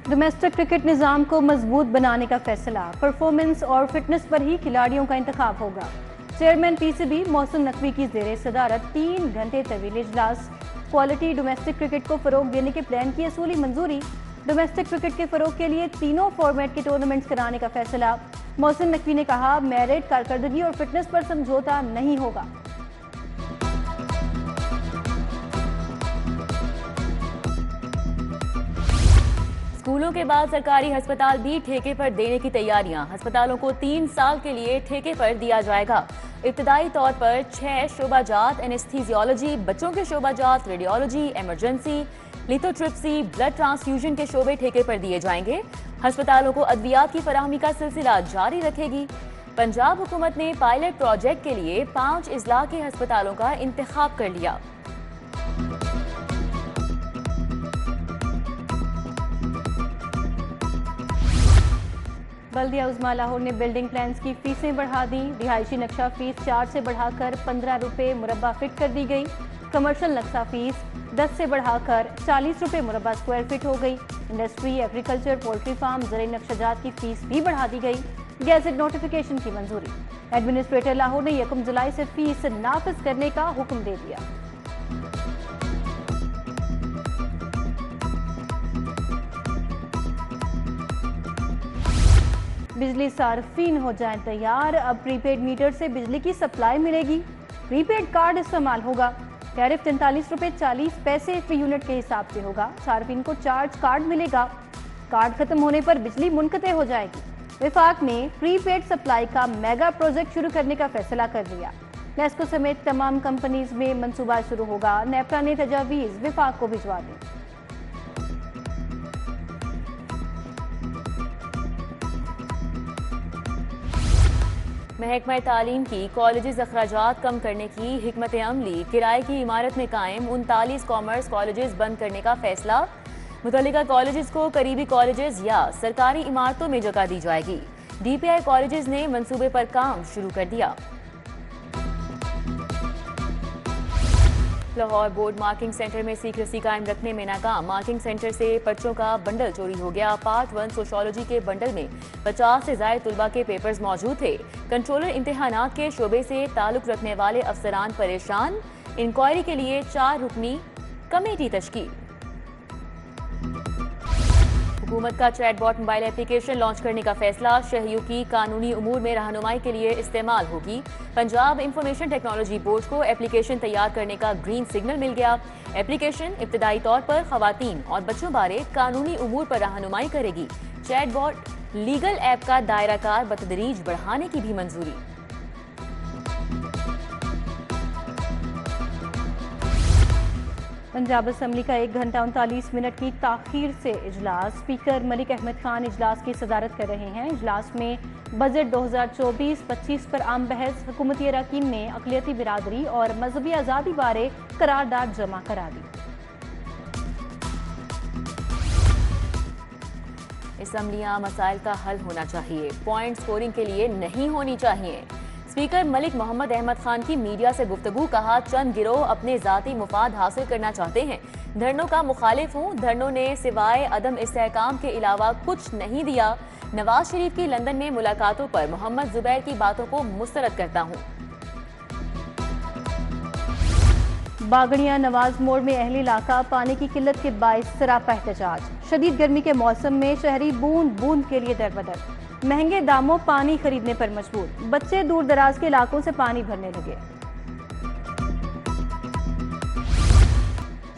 Domestic cricket निज़ाम को मजबूत बनाने का फैसला, परफॉर्मेंस और फिटनेस पर ही खिलाड़ियों का इंतखाब होगा। चेयरमैन पीसीबी मोहसिन नकवी की ज़ेरे सदारत 3 घंटे तवील इजलास। क्वालिटी डोमेस्टिक क्रिकेट को फरोग देने के प्लान की असूली मंजूरी। डोमेस्टिक क्रिकेट के फरोग के लिए तीनों फॉर्मेट के टूर्नामेंट्स कराने का फैसला। मोहसिन नकवी ने कहा, मेरिट, कारकर्दगी और फिटनेस पर समझौता नहीं होगा। स्कूलों के बाद सरकारी अस्पताल भी ठेके पर देने की तैयारियां। अस्पतालों को 3 साल के लिए ठेके पर दिया जाएगा। इब्तदाई तौर पर 6 शोबाजात एनेस्थीजियोलॉजी, बच्चों के शोबाजात radiology, emergency, lithotripsy, blood transfusion के शोबे ठेके पर दिए जाएंगे। अस्पतालों को अद्वियात की फराहमी का सिलसिला जारी रखेगी। पंजाब हुकूमत ने पायलट प्रोजेक्ट के लिए 5 इजला के अस्पतालों का इंतखाब कर लिया। बल्दिया उज़्मा लाहौर ने बिल्डिंग प्लान्स की फीसें बढ़ा दी। रिहायशी नक्शा फीस 4 से बढ़ाकर 15 रुपये मुरब्बा फिट कर दी गई। कमर्शियल नक्शा फीस 10 से बढ़ाकर 40 रुपये मुरब्बा स्क्वायर फिट हो गई। इंडस्ट्री, एग्रीकल्चर, पोल्ट्री फार्म, ज़राई नक्शाजात की फीस भी बढ़ा दी गई। गैजेट नोटिफिकेशन की मंजूरी। एडमिनिस्ट्रेटर लाहौर ने 1 जुलाई से फीस नाफिज करने का हुक्म दे दिया। बिजली सार्फिन हो जाए तैयार। अब प्रीपेड मीटर से बिजली की सप्लाई मिलेगी। प्रीपेड कार्ड इस्तेमाल होगा। टैरिफ 43 रुपये 40 पैसे फी यूनिट के हिसाब से होगा। सार्फिन को चार्ज कार्ड मिलेगा। कार्ड खत्म होने पर बिजली मुनक़ते हो जाएगी। विफाक ने प्रीपेड सप्लाई का मेगा प्रोजेक्ट शुरू करने का फैसला कर लिया। नेस्को समेत तमाम कंपनीज में मंसूबा शुरू होगा। नेपरा ने तजावीज़ विफाक को भिजवा दी। महकमा तालीम की कॉलेजेस अखराजात कम करने की हिकमत अमली। किराए की इमारत में कायम 39 कॉमर्स कॉलेजेस बंद करने का फैसला। मुतल्लिका कॉलेजेस को करीबी कॉलेजेस या सरकारी इमारतों में जगह दी जाएगी। डीपीआई कॉलेजेस ने मंसूबे पर काम शुरू कर दिया। लाहौर बोर्ड मार्किंग सेंटर में सीक्रेसी कायम रखने में नाकाम। मार्किंग सेंटर से पर्चों का बंडल चोरी हो गया। पार्ट 1 सोशोलॉजी के बंडल में 50 से ज्यादा तुलबा के पेपर्स मौजूद थे। कंट्रोलर इम्तिहानात के शोबे से ताल्लुक रखने वाले अफसरान परेशान। इंक्वायरी के लिए 4 रुकनी कमेटी तश्कील। हुकूमत का चैटबॉट मोबाइल एप्लीकेशन लॉन्च करने का फैसला। शहरियों की कानूनी उमूर में रहनुमाई के लिए इस्तेमाल होगी। पंजाब इंफॉर्मेशन टेक्नोलॉजी बोर्ड को एप्लीकेशन तैयार करने का ग्रीन सिग्नल मिल गया। एप्लीकेशन इब्तदाई तौर पर खवातीन और बच्चों बारे कानूनी उमूर पर रहनुमाई करेगी। चैटबॉट लीगल ऐप का दायरा कार बतदरीज बढ़ाने की भी मंजूरी। पंजाब असम्बली का 1 घंटा 39 मिनट की ताखीर से इजलास। स्पीकर मलिक अहमद खान इजलास की सदारत कर रहे हैं। इजलास में बजट 2024-25 पर आम बहस। हुकूमती अरकान ने अक़लियती बिरादरी और मजहबी आज़ादी बारे करारदाद जमा करा दी। असम्बलियां मसाइल का हल होना चाहिए, पॉइंट स्कोरिंग के लिए नहीं होनी चाहिए। स्पीकर मलिक मोहम्मद अहमद खान की मीडिया से गुफ्तगू। कहा, चंद गिरोह अपने जाती मुफाद हासिल करना चाहते हैं। धरनों का मुखालिफ हूँ। धरनों ने सिवाय अदम इस्तेहकाम के अलावा कुछ नहीं दिया। नवाज शरीफ की लंदन में मुलाकातों पर मोहम्मद जुबैर की बातों को मुस्तरद करता हूँ। बागड़िया नवाज मोड़ में अहली इलाका पानी की किल्लत के बाइस सरापा एहतजाज। शदीद गर्मी के मौसम में शहरी बूंद बूंद के लिए दरबदर। महंगे दामों पानी खरीदने पर मजबूर। बच्चे दूर दराज के इलाकों से पानी भरने लगे।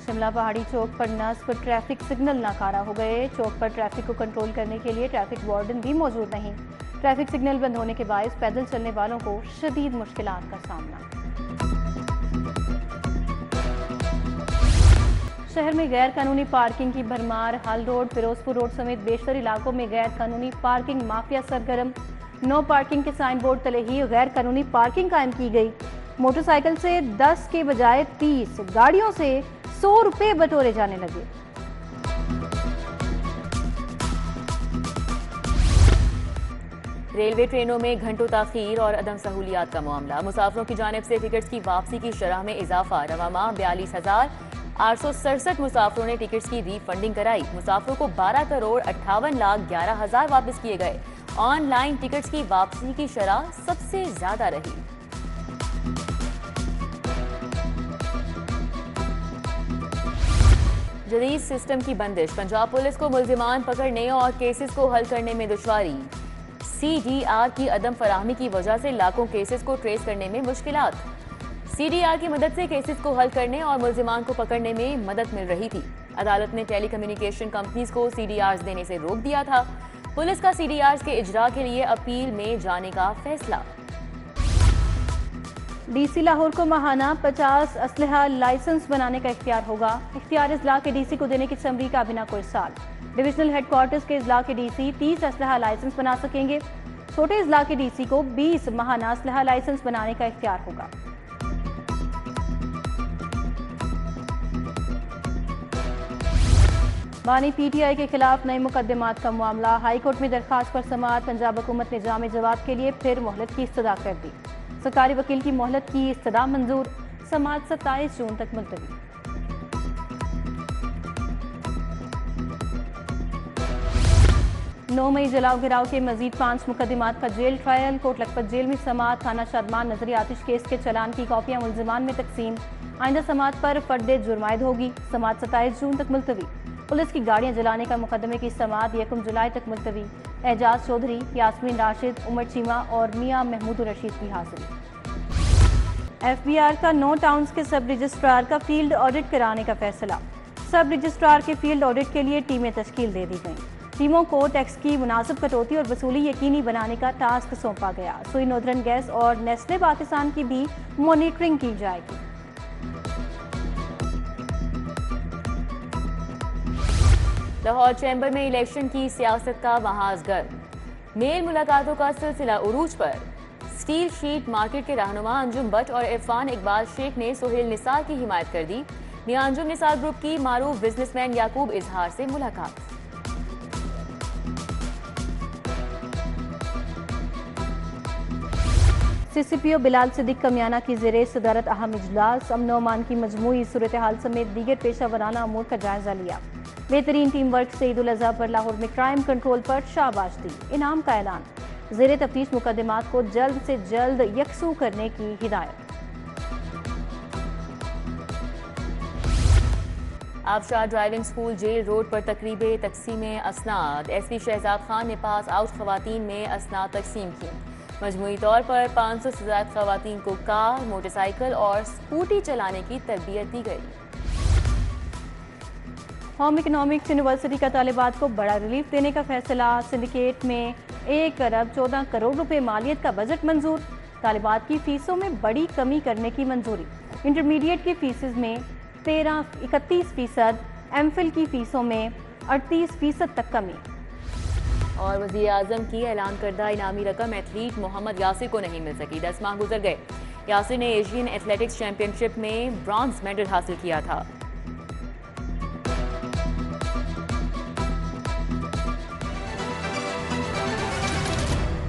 शिमला पहाड़ी चौक पर नस्ब ट्रैफिक सिग्नल नाकारा हो गए। चौक पर ट्रैफिक को कंट्रोल करने के लिए ट्रैफिक वार्डन भी मौजूद नहीं। ट्रैफिक सिग्नल बंद होने के बायस पैदल चलने वालों को शदीद मुश्किलात का सामना। शहर में गैर कानूनी पार्किंग की भरमार। हाल रोड, फिरोजपुर रोड समेत बेशतर इलाकों में गैर कानूनी पार्किंग माफिया सरगर्म। नो पार्किंग के साइन बोर्ड तले ही गैर कानूनी पार्किंग कायम की गई। मोटरसाइकिल से 10 के बजाय 30, गाड़ियों से 100 रुपए बटोरे जाने लगे। रेलवे ट्रेनों में घंटों ताखीर और अदम सहूलियात का मामला। मुसाफिरों की जानिब से टिकट्स की वापसी की शरह में इजाफा। रवा माह 42,000 867 मुसाफिरों ने टिकट्स की रीफंडिंग कराई। मुसाफिरों को 12,58,11,000 वापस किए गए। ऑनलाइन टिकट्स की वापसी की शरह सबसे ज्यादा रही। जदीद सिस्टम की बंदिश, पंजाब पुलिस को मुल्जिमान पकड़ने और केसेस को हल करने में दुश्वारी। CDR की अदम फराहमी की वजह से लाखों केसेस को ट्रेस करने में मुश्किलात। CDR की मदद से केसेस को हल करने और मुल्जिमान को पकड़ने में मदद मिल रही थी। अदालत ने टेली कम्युनिकेशन कंपनीज को CDRs देने से रोक दिया था। पुलिस का CDRs के इजरा के लिए अपील में जाने का फैसला। DC लाहौर को माहाना 50 असलहा लाइसेंस बनाने का इख्तियार होगा। इख्तियार इजला के DC को देने की समरी काबीना को इरसाल। डिविजनल हेडक्वार्टर्स के इजला के DC 30 असलहा लाइसेंस बना सकेंगे। छोटे इजला के DC को 20 माहाना असलहा लाइसेंस बनाने का इख्तियार होगा। बानी PTI के खिलाफ नए मुकदमात का मामला। हाईकोर्ट में दरखास्त पर समाअत। पंजाब हुकूमत ने जामे जवाब के लिए फिर मोहलत की इस्तदा कर दी। सरकारी वकील की मोहलत की इस्तदा मंजूर। समाअत 27 जून तक मुलतवी। नौ मई जलाओ गिराव के मजीद 5 मुकदमात का jail trial. Kot Lakhpat jail में समाअत। थाना शादमान नजरी आतिश केस के चलान की कॉपियां मुल्जिमान में तकसीम। आइंदा समाअत पर फर्द जुर्मायद होगी। समाअत 27 जून तक मुलतवी। पुलिस की गाड़ियां जलाने का मुकदमे की समाअत 1 जुलाई तक मुलतवी। एजाज चौधरी, यास्मीन राशिद, उमर चीमा और मियां महमूद रशीद की हाजिरी। FBR का 9 टाउन्स के सब रजिस्ट्रार का फील्ड ऑडिट कराने का फैसला। सब रजिस्ट्रार के फील्ड ऑडिट के लिए टीमें तश्कील दे दी गईं। टीमों को टैक्स की मुनासिब कटौती और वसूली यकीनी बनाने का टास्क सौंपा गया। सुई नॉर्दर्न गैस और नेस्ले पाकिस्तान की भी मॉनिटरिंग की जाएगी। लाहौर चैम्बर में इलेक्शन की सियासत का महाज गर्म। मेल मुलाकातों का सिलसिला उरूज पर। स्टील शीट मार्केट के रहनुमा अंजुम भट्ट और इरफान इकबाल शेख ने सोहेल निसार की हिमायत कर दी। मियां अंजुम निसार ग्रुप की मारूफ बिजनेसमैन याकूब इजहार से मुलाकात। CCPO बिलाल सिद्दीक कमियाना की ज़ेरे सदारत अहम इजलास। अमन व अमान की मजमूई सूरत हाल समेत दीगर पेशा वराना अमूर का जायजा लिया। बेहतरीन टीम वर्क से ईद उल अज़हा पर लाहौर में क्राइम कंट्रोल पर शाबाश दी। इनाम का ऐलान। ज़ेरे तफ्तीश मुकदमात को जल्द से जल्द यकसू करने की हिदायत। आबशार ड्राइविंग स्कूल जेल रोड पर तकरीबे तकसीम असनाद। SP शहजाद खान ने पास आउट खवातीन में असनाद तकसीम की। मजमूई तौर पर 500 से ज्यादा खवातीन को कार, मोटरसाइकिल और स्कूटी चलाने की तरबियत दी गई। होम इकोनॉमिक्स यूनिवर्सिटी का तालिबात को बड़ा रिलीफ देने का फैसला। सिंडिकेट में 1 अरब 14 करोड़ रुपए मालियत का बजट मंजूर। तालिबात की फीसों में बड़ी कमी करने की मंजूरी। इंटरमीडिएट की फीसेज में 31% MPhil की फीसों में 38% तक कमी। और वज़ीर आज़म की ऐलान करदा इनामी रकम एथलीट मोहम्मद यासिर को नहीं मिल सकी। 10 माह गुजर गए। यासिर ने एशियन एथलेटिक्स चैंपियनशिप में ब्रॉन्ज मेडल हासिल किया था।